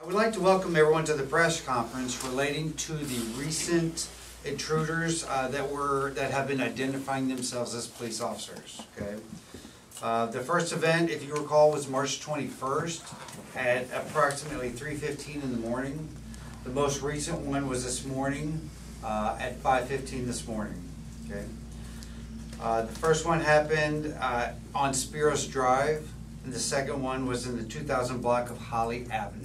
We'd like to welcome everyone to the press conference relating to the recent intruders that have been identifying themselves as police officers. Okay. The first event, if you recall, was March 21st at approximately 3:15 in the morning. The most recent one was this morning at 5:15 this morning. Okay. The first one happened on Spiros Drive, and the second one was in the 2000 block of Holly Avenue.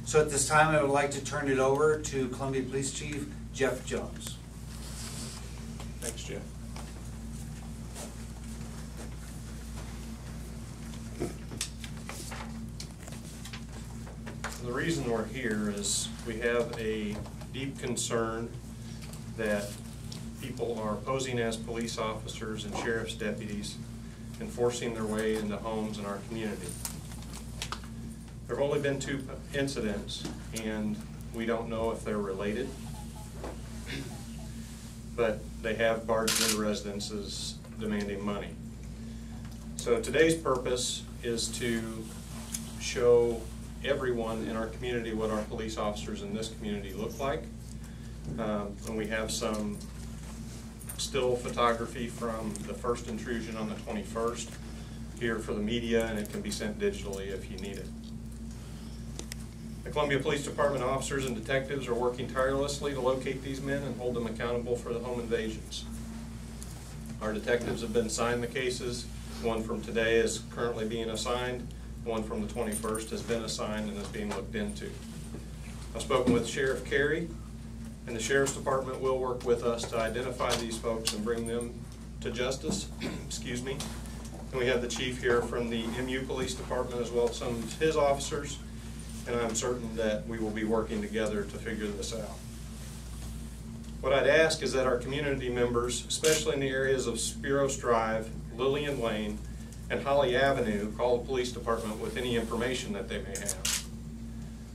So at this time, I would like to turn it over to Columbia Police Chief Geoff Jones. Thanks, Jeff. The reason we're here is we have a deep concern that people are posing as police officers and sheriff's deputies and forcing their way into homes in our community. There have only been 2 incidents, and we don't know if they're related, but they have barged into residences demanding money. So today's purpose is to show everyone in our community what our police officers in this community look like. And we have some still photography from the first intrusion on the 21st here for the media, and it can be sent digitally if you need it. The Columbia Police Department officers and detectives are working tirelessly to locate these men and hold them accountable for the home invasions. Our detectives have been assigned the cases. One from today is currently being assigned. One from the 21st has been assigned and is being looked into. I've spoken with Sheriff Carey, and the Sheriff's Department will work with us to identify these folks and bring them to justice. Excuse me. And we have the Chief here from the MU Police Department as well as some of his officers, and I'm certain that we will be working together to figure this out. What I'd ask is that our community members, especially in the areas of Spiros Drive, Lillian Lane, and Holly Avenue, call the police department with any information that they may have.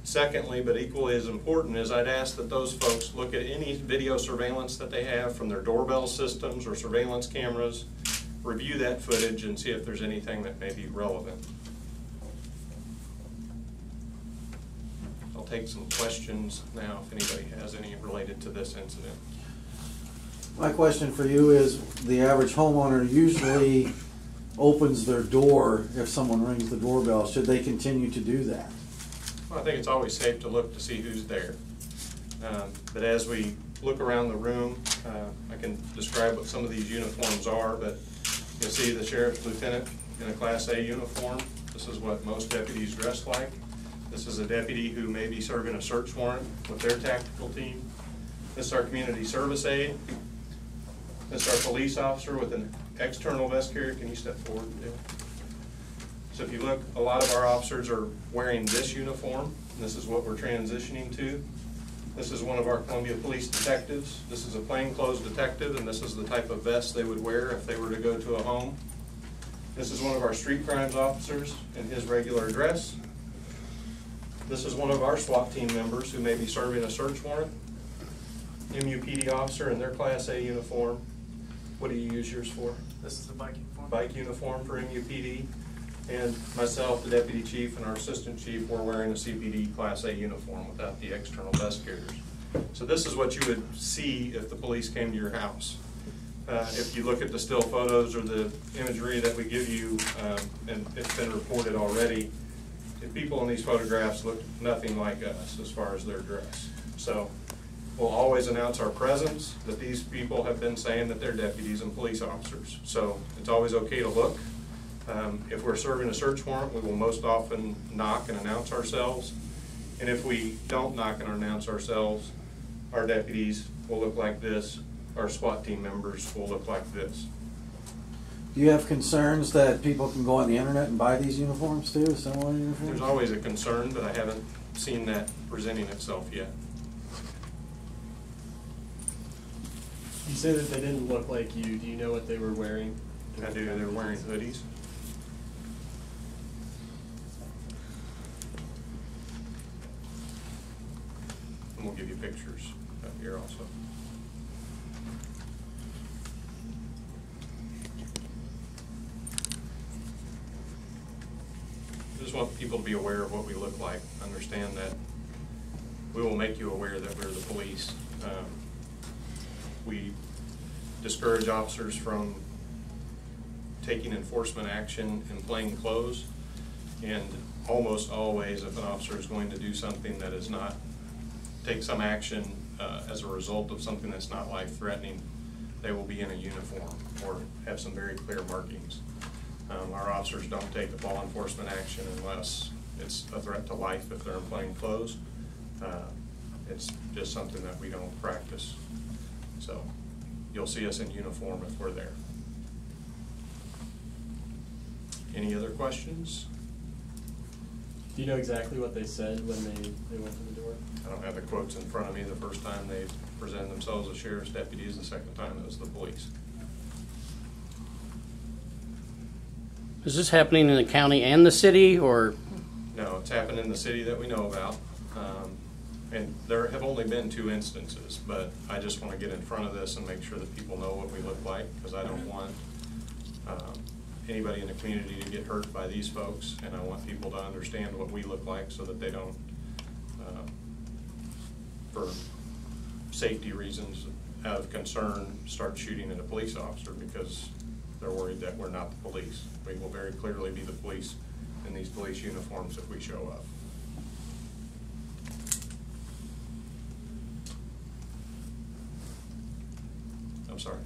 Secondly, but equally as important, is I'd ask that those folks look at any video surveillance that they have from their doorbell systems or surveillance cameras, review that footage and see if there's anything that may be relevant. I'll take some questions now if anybody has any related to this incident. My question for you is, the average homeowner usually opens their door if someone rings the doorbell. Should they continue to do that? Well, I think it's always safe to look to see who's there. But as we look around the room, I can describe what some of these uniforms are, but you'll see the sheriff's lieutenant in a Class A uniform. This is what most deputies dress like. This is a deputy who may be serving a search warrant with their tactical team. This is our community service aide. This is our police officer with an external vest carrier. Can you step forward, Dale? So if you look, a lot of our officers are wearing this uniform. This is what we're transitioning to. This is one of our Columbia Police detectives. This is a plainclothes detective, and this is the type of vest they would wear if they were to go to a home. This is one of our street crimes officers in his regular dress. This is one of our SWAT team members who may be serving a search warrant. MUPD officer in their Class A uniform. What do you use yours for? This is the bike uniform. Bike uniform for MUPD. And myself, the deputy chief, and our assistant chief, we're wearing a CPD Class A uniform without the external vest carriers. So this is what you would see if the police came to your house. If you look at the still photos or the imagery that we give you, and it's been reported already, the people in these photographs look nothing like us as far as their dress. So we'll always announce our presence, but these people have been saying that they're deputies and police officers. So it's always okay to look. If we're serving a search warrant, we will most often knock and announce ourselves. And if we don't knock and announce ourselves, our deputies will look like this. Our SWAT team members will look like this. Do you have concerns that people can go on the internet and buy these uniforms too, similar uniforms? There's always a concern, but I haven't seen that presenting itself yet. You said that they didn't look like you. Do you know what they were wearing? I do. They're wearing hoodies. And we'll give you pictures up here also. This just want people to be aware of what we look like, understand that we will make you aware that we're the police. We discourage officers from taking enforcement action in plain clothes, and almost always if an officer is going to do something that is not, take some action as a result of something that's not life-threatening, they will be in a uniform or have some very clear markings. Our officers don't take the law enforcement action unless it's a threat to life if they're in plain clothes. It's just something that we don't practice. So you'll see us in uniform if we're there. Any other questions? Do you know exactly what they said when they went to the door? I don't have the quotes in front of me. The first time they presented themselves as sheriff's deputies, the second time it was the police. Is this happening in the county and the city, or? No, it's happened in the city that we know about. And there have only been 2 instances, but I just want to get in front of this and make sure that people know what we look like, because I don't want anybody in the community to get hurt by these folks, and I want people to understand what we look like so that they don't, for safety reasons, out of concern, start shooting at a police officer because they're worried that we're not the police. We will very clearly be the police in these police uniforms if we show up. I'm sorry.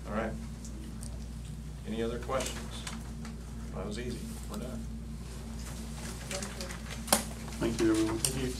All right. Any other questions? That was easy. We're done. Thank you, everyone. Thank you.